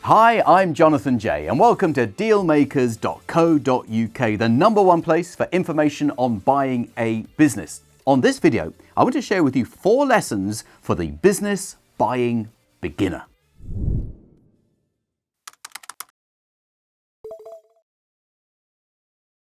Hi, I'm Jonathan J, and welcome to dealmakers.co.uk, the number one place for information on buying a business. On this video, I want to share with you 4 lessons for the business buying beginner.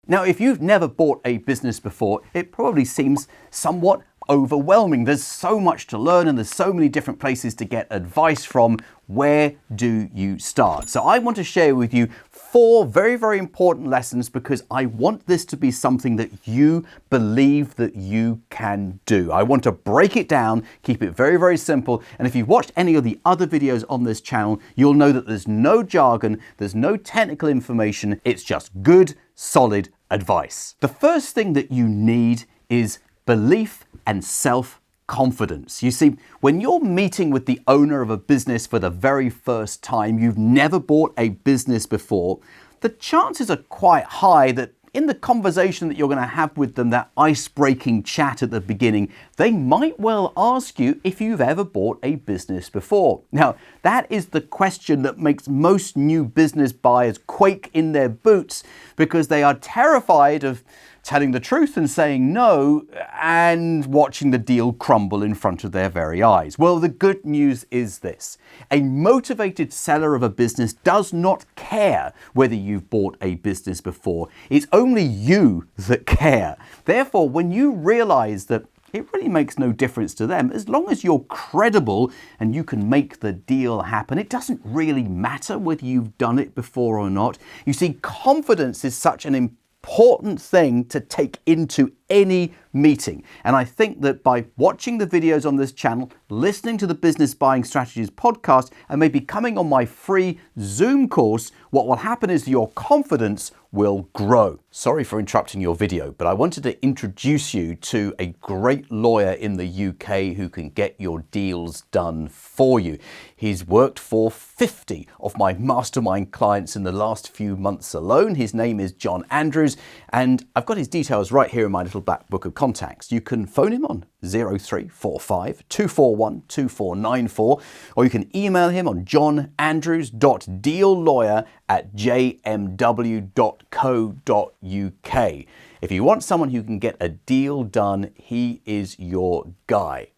Now, if you've never bought a business before, it probably seems somewhat overwhelming. There's so much to learn and there's so many different places to get advice from. Where do you start? So I want to share with you 4 very, very important lessons because I want this to be something that you believe that you can do. I want to break it down, keep it very, very simple. And if you've watched any of the other videos on this channel, you'll know that there's no jargon, there's no technical information. It's just good, solid advice. The first thing that you need is belief and self-confidence. You see, when you're meeting with the owner of a business for the very first time, you've never bought a business before, the chances are quite high that in the conversation that you're going to have with them, that ice-breaking chat at the beginning, they might well ask you if you've ever bought a business before. Now, that is the question that makes most new business buyers quake in their boots because they are terrified of telling the truth and saying no and watching the deal crumble in front of their very eyes. Well, the good news is this. A motivated seller of a business does not care whether you've bought a business before. It's only you that care. Therefore, when you realize that it really makes no difference to them, as long as you're credible and you can make the deal happen, it doesn't really matter whether you've done it before or not. You see, confidence is such an important thing to take into any meeting. And I think that by watching the videos on this channel, listening to the Business Buying Strategies podcast, and maybe coming on my free Zoom course, what will happen is your confidence will grow. Sorry for interrupting your video, but I wanted to introduce you to a great lawyer in the UK who can get your deals done for you. He's worked for 50 of my mastermind clients in the last few months alone. His name is John Andrews, and I've got his details right here in my little back book of contacts. You can phone him on 0345 241 2494, or you can email him on johnandrews.deallawyer@jmw.co.uk. If you want someone who can get a deal done, he is your guy.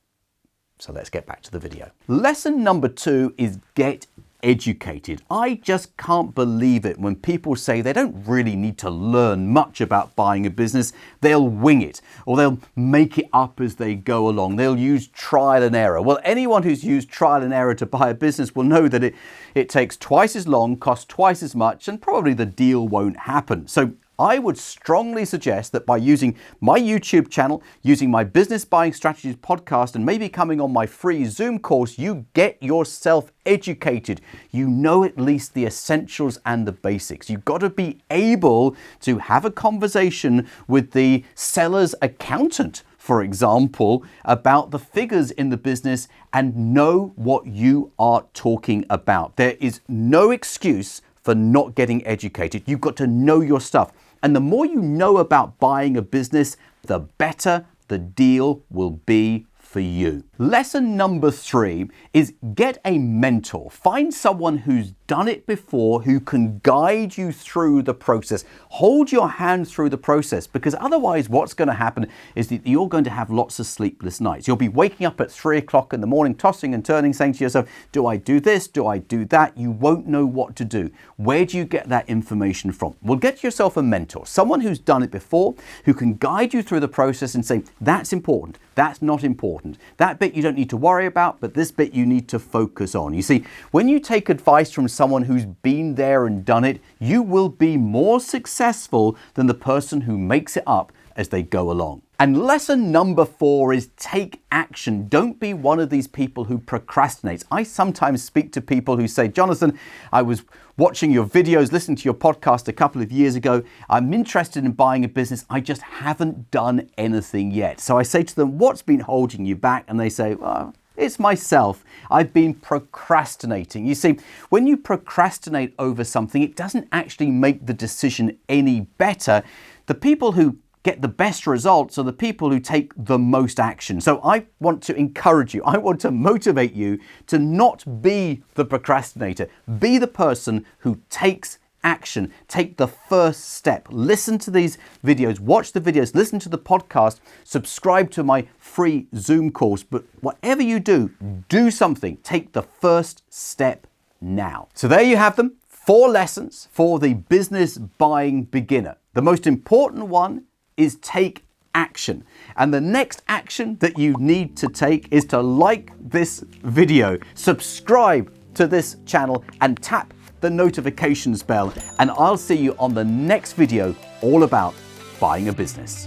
So let's get back to the video. Lesson number 2 is get educated. I just can't believe it when people say they don't really need to learn much about buying a business. They'll wing it, or they'll make it up as they go along. They'll use trial and error. Well, anyone who's used trial and error to buy a business will know that it takes twice as long, costs twice as much, and probably the deal won't happen. So I would strongly suggest that by using my YouTube channel, using my Business Buying Strategies podcast, and maybe coming on my free Zoom course, you get yourself educated. You know at least the essentials and the basics. You've got to be able to have a conversation with the seller's accountant, for example, about the figures in the business and know what you are talking about. There is no excuse for not getting educated. You've got to know your stuff. And the more you know about buying a business, the better the deal will be for you. Lesson number 3 is get a mentor. Find someone who's done it before, who can guide you through the process. Hold your hand through the process, because otherwise what's going to happen is that you're going to have lots of sleepless nights. You'll be waking up at 3 o'clock in the morning, tossing and turning, saying to yourself, do I do this? Do I do that? You won't know what to do. Where do you get that information from? Well, get yourself a mentor, someone who's done it before, who can guide you through the process and say, that's important, that's not important. That bit you don't need to worry about, but this bit you need to focus on. You see, when you take advice from someone who's been there and done it, you will be more successful than the person who makes it up as they go along. And lesson number 4 is take action. Don't be one of these people who procrastinates. I sometimes speak to people who say, Jonathan, I was watching your videos, listening to your podcast a couple of years ago. I'm interested in buying a business. I just haven't done anything yet. So I say to them, what's been holding you back? And they say, well, it's myself. I've been procrastinating. You see, when you procrastinate over something, it doesn't actually make the decision any better. The people who get the best results are the people who take the most action. So I want to encourage you, I want to motivate you to not be the procrastinator. Be the person who takes action. Take the first step. Listen to these videos, watch the videos, listen to the podcast, subscribe to my free Zoom course. But whatever you do, do something. Take the first step now. So there you have them. 4 lessons for the business buying beginner. The most important one is take action. And the next action that you need to take is to like this video, subscribe to this channel, and tap the notifications bell. And I'll see you on the next video all about buying a business.